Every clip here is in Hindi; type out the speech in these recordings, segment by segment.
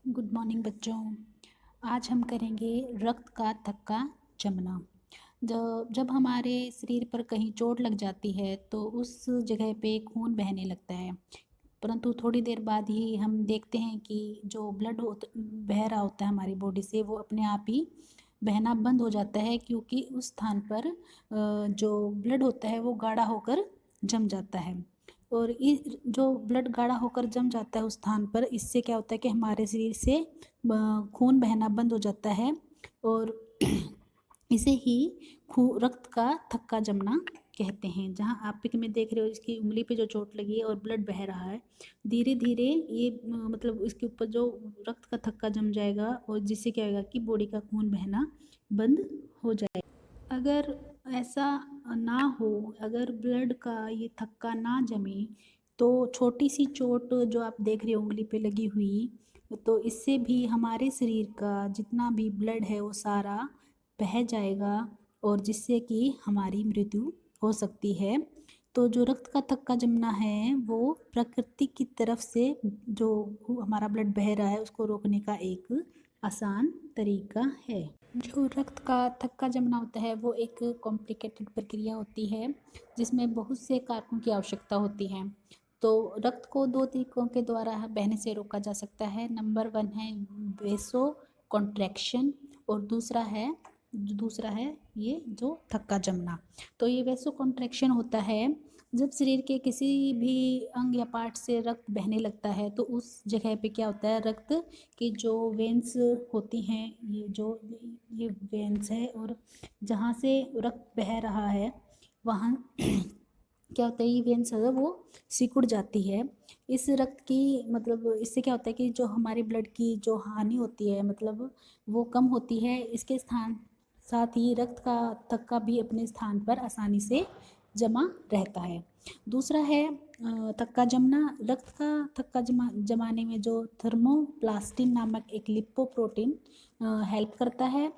गुड मॉर्निंग बच्चों। आज हम करेंगे रक्त का थक्का जमना। जब हमारे शरीर पर कहीं चोट लग जाती है तो उस जगह पे खून बहने लगता है, परंतु थोड़ी देर बाद ही हम देखते हैं कि जो ब्लड बह रहा होता है हमारी बॉडी से, वो अपने आप ही बहना बंद हो जाता है, क्योंकि उस स्थान पर जो ब्लड होता है वो गाढ़ा होकर जम जाता है। और जो ब्लड गाढ़ा होकर जम जाता है उस स्थान पर, इससे क्या होता है कि हमारे शरीर से खून बहना बंद हो जाता है, और इसे ही रक्त का थक्का जमना कहते हैं। जहाँ आप पिक में देख रहे हो, इसकी उंगली पे जो चोट लगी है और ब्लड बह रहा है, धीरे धीरे ये मतलब इसके ऊपर जो रक्त का थक्का जम जाएगा, और जिससे क्या होगा कि बॉडी का खून बहना बंद हो जाए। अगर ऐसा ना हो, अगर ब्लड का ये थक्का ना जमे, तो छोटी सी चोट जो आप देख रहे हो उंगली पे लगी हुई, तो इससे भी हमारे शरीर का जितना भी ब्लड है वो सारा बह जाएगा, और जिससे कि हमारी मृत्यु हो सकती है। तो जो रक्त का थक्का जमना है वो प्रकृति की तरफ से जो हमारा ब्लड बह रहा है उसको रोकने का एक आसान तरीका है। जो रक्त का थक्का जमना होता है वो एक कॉम्प्लिकेटेड प्रक्रिया होती है, जिसमें बहुत से कारकों की आवश्यकता होती है। तो रक्त को दो तरीकों के द्वारा बहने से रोका जा सकता है। नंबर 1 है वेसो कॉन्ट्रैक्शन, और दूसरा है ये जो थक्का जमना। तो ये वेसो कॉन्ट्रैक्शन होता है जब शरीर के किसी भी अंग या पार्ट से रक्त बहने लगता है, तो उस जगह पे क्या होता है, रक्त की जो वेन्स होती हैं, ये वेन्स है, और जहाँ से रक्त बह रहा है वहाँ क्या होता है, ये वेन्स है वो सिकुड़ जाती है। इस रक्त की मतलब इससे क्या होता है कि जो हमारे ब्लड की जो हानि होती है, मतलब वो कम होती है। इसके स्थान साथ ही रक्त का थक्का भी अपने स्थान पर आसानी से जमा रहता है। दूसरा है थक्का जमना। रक्त का थक्का जमाने में जो थर्मोप्लास्टिन नामक एक लिपोप्रोटीन हेल्प करता है।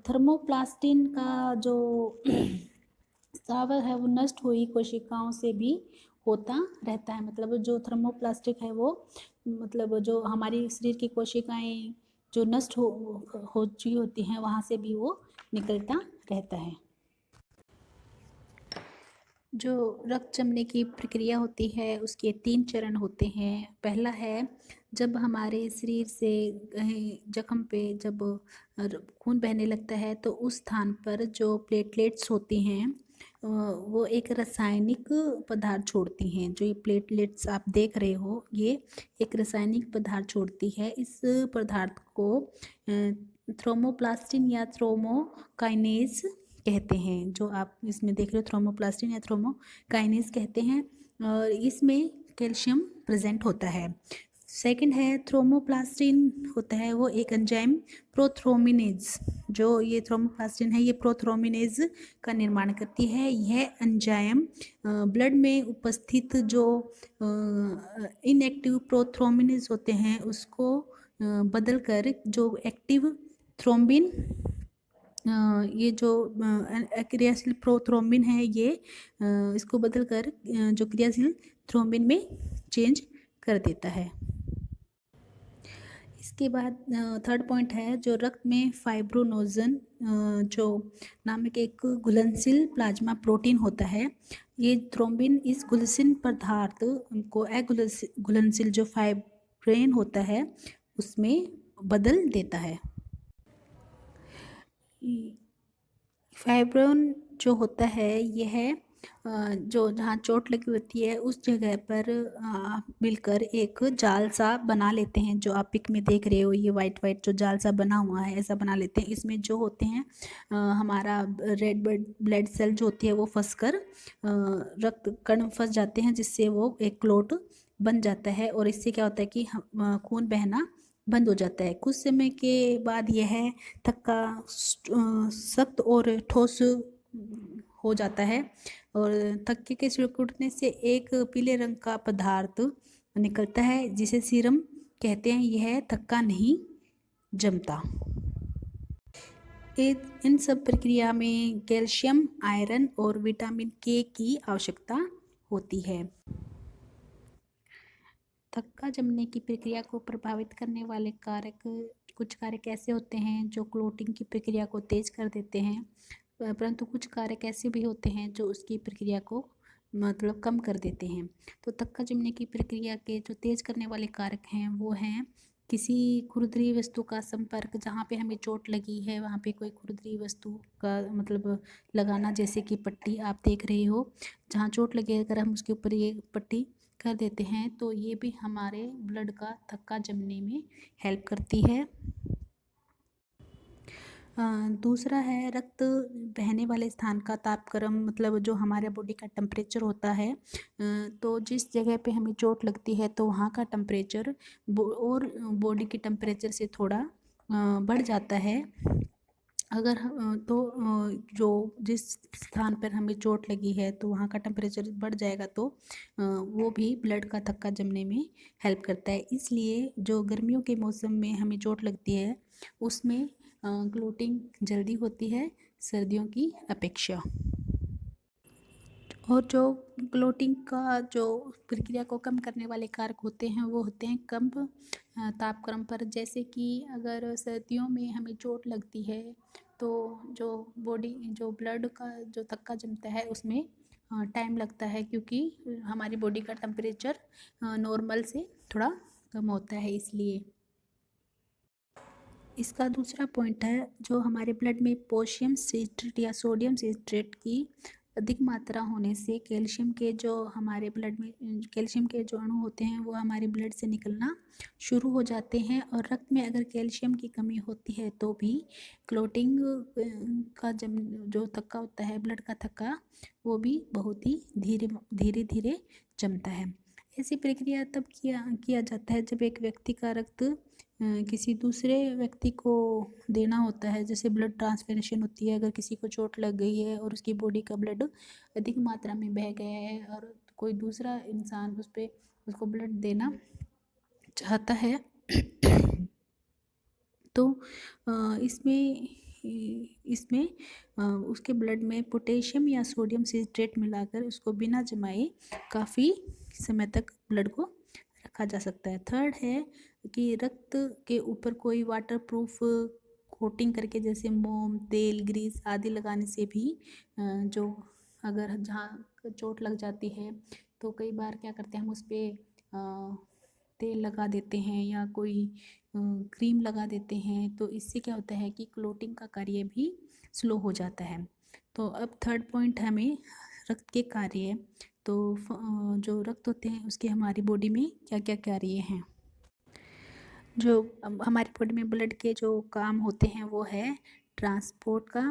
थर्मोप्लास्टिन का जो स्राव है वो नष्ट हुई कोशिकाओं से भी होता रहता है। मतलब जो थर्मोप्लास्टिक है वो, मतलब जो हमारी शरीर की कोशिकाएं जो नष्ट हो चुकी होती हैं वहाँ से भी वो निकलता रहता है। जो रक्त जमने की प्रक्रिया होती है उसके 3 चरण होते हैं। पहला है जब हमारे शरीर से कहीं जख्म पे जब खून बहने लगता है, तो उस स्थान पर जो प्लेटलेट्स होती हैं वो एक रासायनिक पदार्थ छोड़ती हैं। जो ये प्लेटलेट्स आप देख रहे हो, ये एक रासायनिक पदार्थ छोड़ती है। इस पदार्थ को थ्रोमोप्लास्टिन या थ्रोमोकाइनेज कहते हैं। जो आप इसमें देख रहे हो, थ्रोमोप्लास्टिन या थ्रोमोकाइनेज कहते हैं, और इसमें कैल्शियम प्रेजेंट होता है। सेकंड है थ्रोमोप्लास्टिन होता है वो एक एंजाइम प्रोथ्रोमिनेज। जो ये थ्रोमोप्लास्टिन है ये प्रोथ्रोमिनेज का निर्माण करती है। यह एंजाइम ब्लड में उपस्थित जो इनएक्टिव प्रोथ्रोमिनेज होते हैं उसको बदल कर जो एक्टिव थ्रोम्बिन, ये जो क्रियाशील प्रोथ्रोम्बिन है, ये इसको बदल कर जो क्रियाशील थ्रोम्बिन में चेंज कर देता है। इसके बाद थर्ड पॉइंट है जो रक्त में फाइब्रोनोजन जो नामक एक घुलनशील प्लाज्मा प्रोटीन होता है। ये थ्रोम्बिन इस घुलनशील पदार्थ को घुलनशील जो फाइब्रेन होता है उसमें बदल देता है। फाइब्रोन जो होता है यह जो जहाँ चोट लगी होती है उस जगह पर मिलकर एक जाल सा बना लेते हैं। जो आप पिक में देख रहे हो, ये वाइट वाइट जो जाल सा बना हुआ है, ऐसा बना लेते हैं। इसमें जो होते हैं हमारा रेड ब्लड सेल जो होती है वो फंस कर रक्त कण फंस जाते हैं, जिससे वो एक क्लोट बन जाता है, और इससे क्या होता है कि खून बहना बंद हो जाता है। कुछ समय के बाद यह थक्का सख्त और ठोस हो जाता है, और थक्के के सिकुड़ने से एक पीले रंग का पदार्थ निकलता है जिसे सीरम कहते हैं। यह थक्का नहीं जमता। इन सब प्रक्रिया में कैल्शियम, आयरन और विटामिन के की आवश्यकता होती है। थक्का जमने की प्रक्रिया को प्रभावित करने वाले कारक कुछ कारक ऐसे होते हैं जो क्लोटिंग की प्रक्रिया को तेज कर देते हैं, परंतु कुछ कारक ऐसे भी होते हैं जो उसकी प्रक्रिया को मतलब कम कर देते हैं। तो थक्का जमने की प्रक्रिया के जो तेज करने वाले कारक हैं वो हैं किसी खुरदरी वस्तु का संपर्क, जहाँ पे हमें चोट लगी है वहाँ पे कोई खुरदरी वस्तु का मतलब लगाना, जैसे कि पट्टी आप देख रहे हो, जहाँ चोट लगे अगर हम उसके ऊपर ये पट्टी कर देते हैं तो ये भी हमारे ब्लड का थक्का जमने में हेल्प करती है। दूसरा है रक्त बहने वाले स्थान का तापक्रम, मतलब जो हमारे बॉडी का टेम्परेचर होता है। तो जिस जगह पे हमें चोट लगती है तो वहाँ का टेम्परेचर और बॉडी के टेम्परेचर से थोड़ा बढ़ जाता है। अगर जो जिस स्थान पर हमें चोट लगी है तो वहाँ का टेम्परेचर बढ़ जाएगा तो वो भी ब्लड का थक्का जमने में हेल्प करता है। इसलिए जो गर्मियों के मौसम में हमें चोट लगती है उसमें क्लोटिंग जल्दी होती है सर्दियों की अपेक्षा। और जो क्लोटिंग का जो प्रक्रिया को कम करने वाले कारक होते हैं वो होते हैं कम तापक्रम पर। जैसे कि अगर सर्दियों में हमें चोट लगती है तो जो बॉडी जो ब्लड का जो थक्का जमता है उसमें टाइम लगता है, क्योंकि हमारी बॉडी का टेम्परेचर नॉर्मल से थोड़ा कम होता है। इसलिए इसका दूसरा पॉइंट है जो हमारे ब्लड में पोटेशियम सिट्रेट या सोडियम सिट्रेट की अधिक मात्रा होने से कैल्शियम के जो हमारे ब्लड में कैल्शियम के जो अणु होते हैं वो हमारे ब्लड से निकलना शुरू हो जाते हैं, और रक्त में अगर कैल्शियम की कमी होती है तो भी क्लोटिंग का जो थक्का होता है ब्लड का थक्का वो भी बहुत ही धीरे धीरे धीरे जमता है। ऐसी प्रक्रिया तब किया जाता है जब एक व्यक्ति का रक्त किसी दूसरे व्यक्ति को देना होता है, जैसे ब्लड ट्रांसफ्यूजन होती है। अगर किसी को चोट लग गई है और उसकी बॉडी का ब्लड अधिक मात्रा में बह गया है और कोई दूसरा इंसान उस पर उसको ब्लड देना चाहता है तो इसमें इसमें उसके ब्लड में पोटेशियम या सोडियम सिट्रेट मिलाकर उसको बिना जमाए काफ़ी समय तक ब्लड को रखा जा सकता है। थर्ड है कि रक्त के ऊपर कोई वाटर प्रूफ कोटिंग करके, जैसे मोम, तेल, ग्रीस आदि लगाने से भी जो अगर जहाँ चोट लग जाती है तो कई बार क्या करते हैं हम उस पर तेल लगा देते हैं या कोई क्रीम लगा देते हैं, तो इससे क्या होता है कि क्लोटिंग का कार्य भी स्लो हो जाता है। तो अब थर्ड पॉइंट हमें रक्त के कार्य, तो जो रक्त होते हैं उसके हमारी बॉडी में क्या क्या कार्य हैं। जो हमारी बॉडी में ब्लड के जो काम होते हैं वो है ट्रांसपोर्ट का।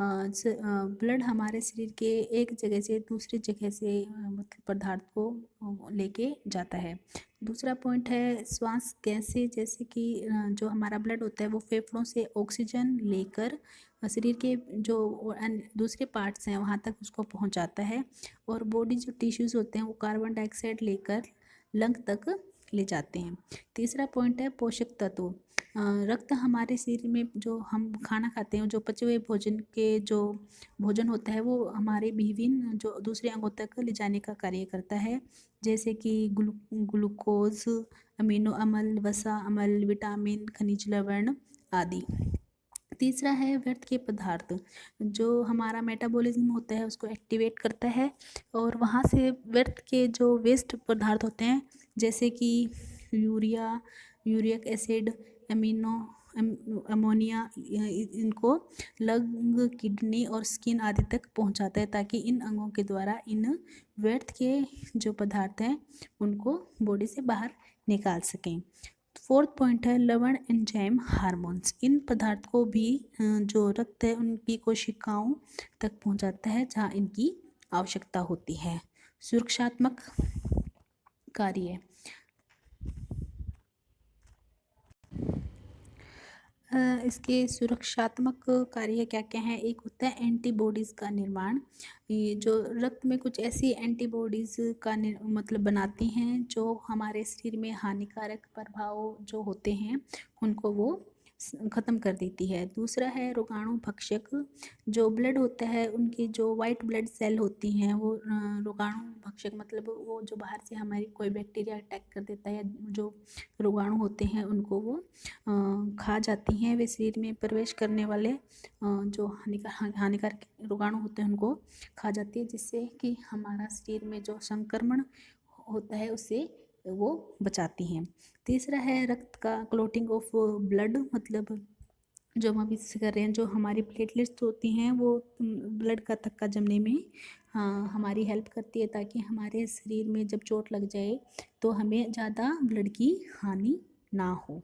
ब्लड हमारे शरीर के एक जगह से दूसरी जगह से मतलब पदार्थ को लेके जाता है। दूसरा पॉइंट है श्वास गैसें, जैसे कि जो हमारा ब्लड होता है वो फेफड़ों से ऑक्सीजन लेकर शरीर के जो दूसरे पार्ट्स हैं वहाँ तक उसको पहुँचाता है, और बॉडी जो टिश्यूज़ होते हैं वो कार्बन डाइऑक्साइड लेकर लंग तक ले जाते हैं। तीसरा पॉइंट है पोषक तत्व। रक्त हमारे शरीर में जो हम खाना खाते हैं, जो पचे हुए भोजन के जो भोजन होता है वो हमारे विभिन्न जो दूसरे अंगों तक ले जाने का कार्य करता है, जैसे कि ग्लूकोज, अमीनो अम्ल, वसा अम्ल, विटामिन, खनिज लवण आदि। तीसरा है व्यर्थ के पदार्थ, जो हमारा मेटाबॉलिज्म होता है उसको एक्टिवेट करता है, और वहाँ से व्यर्थ के जो वेस्ट पदार्थ होते हैं जैसे कि यूरिक एसिड, अमोनिया, इनको लंग, किडनी और स्किन आदि तक पहुंचाता है, ताकि इन अंगों के द्वारा इन व्यर्थ के जो पदार्थ हैं उनको बॉडी से बाहर निकाल सकें। फोर्थ पॉइंट है लवण, एंजाइम, हार्मोन्स। इन पदार्थ को भी जो रक्त है उनकी कोशिकाओं तक पहुंचाता है जहां इनकी आवश्यकता होती है। सुरक्षात्मक कार्य, इसके सुरक्षात्मक कार्य क्या क्या हैं। एक होता है एंटीबॉडीज़ का निर्माण। ये जो रक्त में कुछ ऐसी एंटीबॉडीज़ का मतलब बनाती हैं जो हमारे शरीर में हानिकारक प्रभाव जो होते हैं उनको वो ख़त्म कर देती है। दूसरा है रोगाणु भक्षक, जो ब्लड होता है उनकी जो वाइट ब्लड सेल होती हैं वो रोगाणु भक्षक मतलब वो जो बाहर से हमारी कोई बैक्टीरिया अटैक कर देता है, जो रोगाणु होते हैं उनको वो खा जाती हैं। वे शरीर में प्रवेश करने वाले जो हानिकारक रोगाणु होते हैं उनको खा जाती है, जिससे कि हमारा शरीर में जो संक्रमण होता है उससे वो बचाती हैं। तीसरा है रक्त का क्लॉटिंग ऑफ ब्लड, मतलब जो हम अभी से कर रहे हैं, जो हमारी प्लेटलेट्स होती हैं वो ब्लड का थक्का जमने में हाँ हमारी हेल्प करती है, ताकि हमारे शरीर में जब चोट लग जाए तो हमें ज़्यादा ब्लड की हानि ना हो।